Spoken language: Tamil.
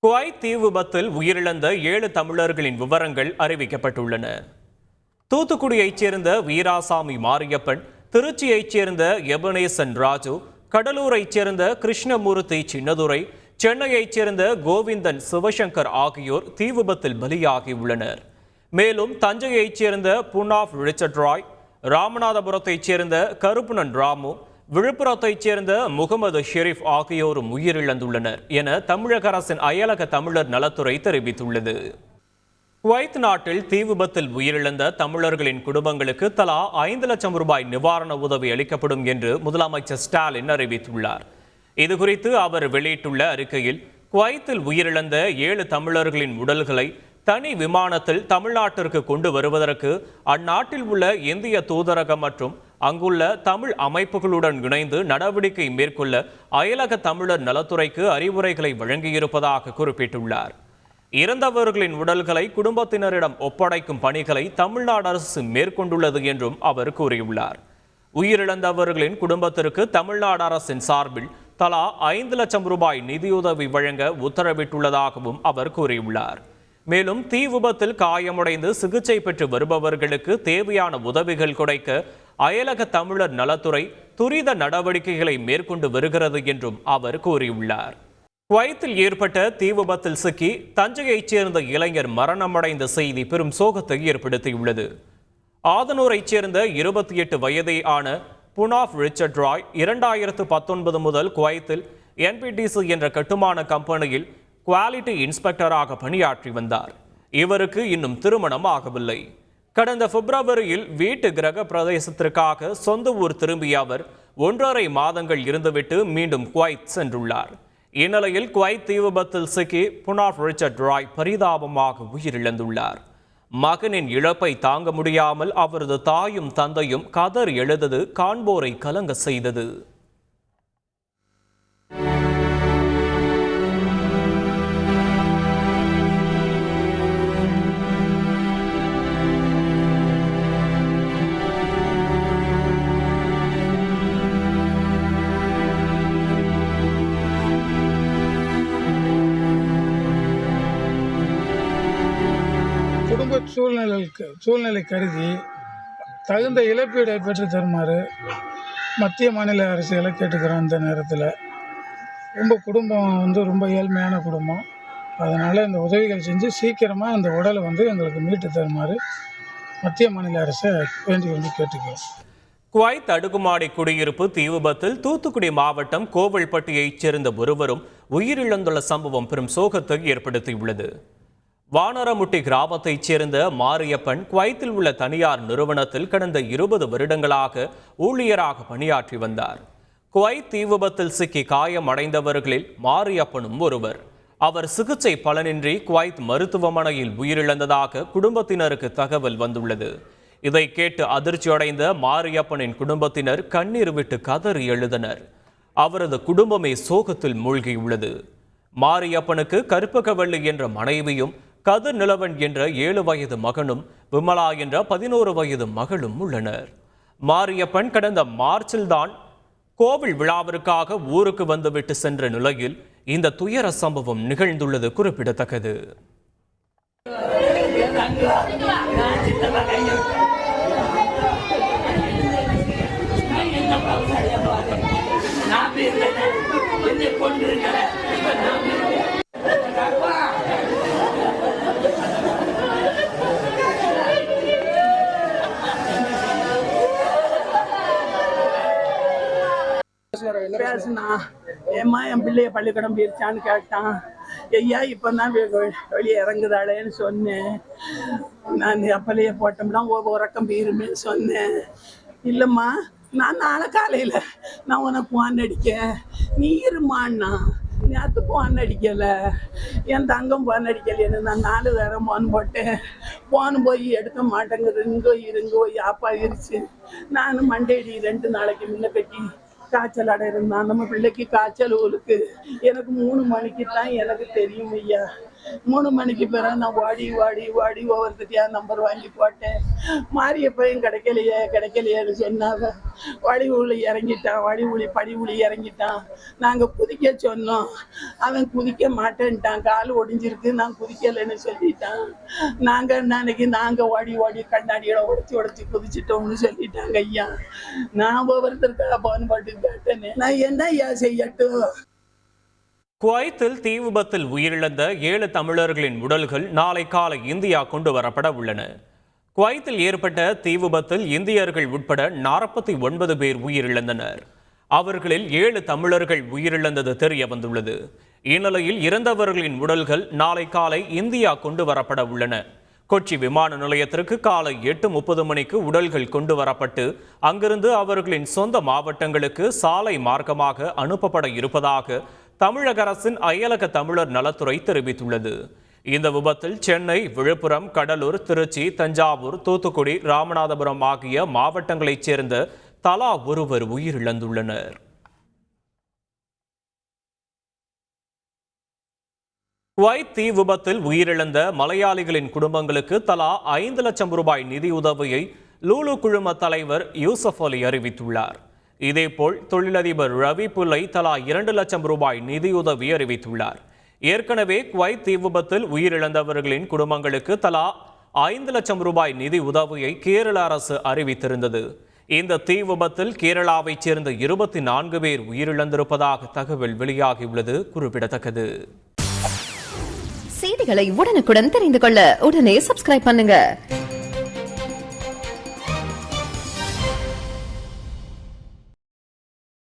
குவைத் தீ விபத்தில் உயிரிழந்த 7 தமிழர்களின் விவரங்கள் அறிவிக்கப்பட்டுள்ளன. தூத்துக்குடியைச் சேர்ந்த வீராசாமி மாரியப்பன், திருச்சியைச் சேர்ந்த எபனேசன் ராஜு, கடலூரைச் சேர்ந்த கிருஷ்ணமூர்த்தி சின்னதுரை, சென்னையைச் சேர்ந்த கோவிந்தன் சிவசங்கர் ஆகியோர் தீ விபத்தில் பலியாகியுள்ளனர். மேலும் தஞ்சையைச் சேர்ந்த புனாஃப் ரிச்சர்ட் ராய், ராமநாதபுரத்தைச் சேர்ந்த கருப்புணன் ராமு, விழுப்புரத்தைச் சேர்ந்த முகமது ஷெரீப் ஆகியோரும் உயிரிழந்துள்ளனர் என தமிழக அரசின் அயலக தமிழர் நலத்துறை தெரிவித்துள்ளது. குவைத் நாட்டில் தீ விபத்தில் உயிரிழந்த தமிழர்களின் குடும்பங்களுக்கு தலா 5 லட்சம் ரூபாய் நிவாரண உதவி அளிக்கப்படும் என்று முதலமைச்சர் ஸ்டாலின் அறிவித்துள்ளார். இதுகுறித்து அவர் வெளியிட்டுள்ள அறிக்கையில், குவைத்தில் உயிரிழந்த 7 தமிழர்களின் உடல்களை தனி விமானத்தில் தமிழ்நாட்டிற்கு கொண்டு வருவதற்கு அந்நாட்டில் உள்ள இந்திய தூதரகம் மற்றும் அங்குள்ள தமிழ் அமைப்புகளுடன் இணைந்து நடவடிக்கை மேற்கொள்ள அயலக தமிழர் நலத்துறைக்கு அறிவுரைகளை வழங்கியிருப்பதாக குறிப்பிட்டுள்ளார். இறந்தவர்களின் உடல்களை குடும்பத்தினரிடம் ஒப்படைக்கும் பணிகளை தமிழ்நாடு அரசு மேற்கொண்டுள்ளது என்றும் அவர் கூறியுள்ளார். உயிரிழந்தவர்களின் குடும்பத்திற்கு தமிழ்நாடு அரசின் சார்பில் தலா 5 லட்சம் ரூபாய் நிதியுதவி வழங்க உத்தரவிட்டுள்ளதாகவும் அவர் கூறியுள்ளார். மேலும் தீ விபத்தில் காயமடைந்து சிகிச்சை பெற்று வருபவர்களுக்கு தேவையான உதவிகள் கிடைக்க அயலக தமிழர் நலத்துறை துரித நடவடிக்கைகளை மேற்கொண்டு வருகிறது என்றும் அவர் கூறியுள்ளார். குவைத்தில் ஏற்பட்ட தீ விபத்தில் சிக்கி தஞ்சையைச் சேர்ந்த இளைஞர் மரணமடைந்த செய்தி பெரும் சோகத்தை ஏற்படுத்தியுள்ளது. ஆதனூரைச் சேர்ந்த 28 வயதே ஆன புனாஃப் ரிச்சர்ட் ராய் 2019 முதல் குவைத்தில் NPTC என்ற கட்டுமான கம்பெனியில் குவாலிட்டி இன்ஸ்பெக்டராக பணியாற்றி வந்தார். இவருக்கு இன்னும் திருமணம் ஆகவில்லை. கடந்த பிப்ரவரியில் வீட்டு கிரக பிரதேசத்திற்காக சொந்த ஊர் திரும்பிய அவர் 1.5 மாதங்கள் இருந்துவிட்டு மீண்டும் குவைத் சென்றுள்ளார். இந்நிலையில் குவைத் தீ விபத்தில் சிக்கி புனாஃப் ரிச்சர்ட் ராய் பரிதாபமாக உயிரிழந்துள்ளார். மகனின் இழப்பை தாங்க முடியாமல் அவரது தாயும் தந்தையும் கதறி எழுதது காண்போரை கலங்க செய்தது. குடும்ப சூழ்நிலை கருதி தகுந்த இழப்பீடை பெற்று தருமாறு மத்திய மாநில அரசுகளை கேட்டுக்கிறோம். இந்த நேரத்தில் குடும்பம் ரொம்ப ஏழ்மையான குடும்பம். அதனால் இந்த உதவிகள் செஞ்சு சீக்கிரமாக இந்த உடலை எங்களுக்கு மீட்டு தருமாறு மத்திய மாநில அரசை வேண்டி கேட்டுக்கிறோம். குவைத் அடுக்குமாடி குடியிருப்பு தீ விபத்தில் தூத்துக்குடி மாவட்டம் கோவில்பட்டியைச் சேர்ந்த ஒருவரும் உயிரிழந்துள்ள சம்பவம் பெரும் சோகத்தை ஏற்படுத்தியுள்ளது. வானரமுட்டி கிராமத்தைச் சேர்ந்த மாரியப்பன் குவைத்தில் உள்ள தனியார் நிறுவனத்தில் கடந்த 20 வருடங்களாக ஊழியராக பணியாற்றி வந்தார். குவைத் தீ விபத்தில் சிக்கி காயமடைந்தவர்களில் மாரியப்பனும் ஒருவர். அவர் சிகிச்சை பலனின்றி குவைத் மருத்துவமனையில் உயிரிழந்ததாக குடும்பத்தினருக்கு தகவல் வந்துள்ளது. இதை கேட்டு அதிர்ச்சியடைந்த மாரியப்பனின் குடும்பத்தினர் கண்ணீர் விட்டு கதறி எழுதனர். அவரது குடும்பமே சோகத்தில் மூழ்கியுள்ளது. மாரியப்பனுக்கு கற்பகவள்ளி என்ற மனைவியும், கதிர் நிலவன் என்ற 7 வயது மகனும், விமலா என்ற 11 வயது மகளும் உள்ளனர். மாரியப்பன் கடந்த மார்ச்சில் தான் கோவில் விழாவிற்காக ஊருக்கு வந்துவிட்டு சென்ற நிலையில் இந்த துயர சம்பவம் நிகழ்ந்துள்ளது குறிப்பிடத்தக்கது. பேசுனா ஏம்மா என் பிள்ளைய பள்ளிக்கூடம் போயிருச்சான்னு கேட்டான். ஐயா இப்போதான் வெளியே இறங்குதாளேன்னு சொன்னேன். நான் அப்பலையே போட்டோம்னா உறக்கம் போயிருமே சொன்னேன். இல்லைம்மா, நான் நாளை காலையில் நான் உனக்கு போன் அடிக்கேன், நீ இருமான்னா. நேற்று போன் அடிக்கலை, என் தங்கம் போன் அடிக்கலைன்னு நான் 4 தரம் போன் போட்டேன். போன் போய் எடுக்க மாட்டேங்குது. இங்கோ யாப்பா இருச்சு. நானும் மண்டேடி 2 நாளைக்கு முன்ன கட்டி காய்ச்சல் அடை இருந்தான். நம்ம பிள்ளைக்கு காய்ச்சல் ஒழுக்கு எனக்கு 3 மணிக்கு தான் எனக்கு தெரியும் ஐயா. 3 மணிக்கு பிறகு நான் ஓடி ஓடி ஓடி ஒவ்வொருத்தியா நம்பர் வாங்கி போட்டேன். மாரியப்பையும் கிடைக்கலையேன்னு சொன்னாங்க. வழி ஊழி இறங்கிட்டான், படி ஊழி இறங்கிட்டான். நாங்கள் குதிக்க சொன்னோம், அவன் குதிக்க மாட்டேன்ட்டான். கால் ஒடிஞ்சிருக்கு, நான் குதிக்கலைன்னு சொல்லிட்டான். நாங்கள் ஓடி ஓடி கண்ணாடியோட உடச்சி குதிச்சிட்டோம்னு சொல்லிட்டாங்க ஐயா. நான் ஒவ்வொருத்தருக்காக போன் போட்டு கேட்டேன்னு நான் என்ன ஐயா செய்யட்டும்? குவைத்தில் தீ விபத்தில் உயிரிழந்த 7 தமிழர்களின் உடல்கள் நாளை காலை இந்தியா கொண்டு வரப்பட உள்ளன. குவைத்தில் ஏற்பட்ட தீ விபத்தில் இந்தியர்கள் உட்பட 49 பேர் உயிரிழந்தனர். அவர்களில் 7 தமிழர்கள் உயிரிழந்தது தெரிய வந்துள்ளது. இந்நிலையில் இறந்தவர்களின் உடல்கள் நாளை காலை இந்தியா கொண்டு வரப்பட உள்ளன. கொச்சி விமான நிலையத்திற்கு காலை 8:30 மணிக்கு உடல்கள் கொண்டு வரப்பட்டு அங்கிருந்து அவர்களின் சொந்த மாவட்டங்களுக்கு சாலை மார்க்கமாக அனுப்பப்பட இருப்பதாக தமிழக அரசின் அயலக தமிழர் நலத்துறை தெரிவித்துள்ளது. இந்த விபத்தில் சென்னை, விழுப்புரம், கடலூர், திருச்சி, தஞ்சாவூர், தூத்துக்குடி, ராமநாதபுரம் ஆகிய மாவட்டங்களைச் சேர்ந்த தலா ஒருவர் உயிரிழந்துள்ளனர். குவைத் தீ விபத்தில் உயிரிழந்த மலையாளிகளின் குடும்பங்களுக்கு தலா 5 லட்சம் ரூபாய் நிதியுதவியை லூலு குழும தலைவர் யூசப் அலி அறிவித்துள்ளார். இதேபோல் தொழிலதிபர் ரவி புல்லை தலா 2 லட்சம் ரூபாய் நிதியுதவி அறிவித்துள்ளார். ஏற்கனவே குவைத் தீ விபத்தில் உயிரிழந்தவர்களின் குடும்பங்களுக்கு தலா 5 லட்சம் ரூபாய் நிதி உதவியை கேரள அரசு அறிவித்திருந்தது. இந்த தீ விபத்தில் கேரளாவைச் சேர்ந்த 24 பேர் உயிரிழந்திருப்பதாக தகவல் வெளியாகியுள்ளது குறிப்பிடத்தக்கது. செய்திகளை உடனுக்குடன் தெரிந்து கொள்ள உடனே சப்ஸ்கிரைப் பண்ணுங்க.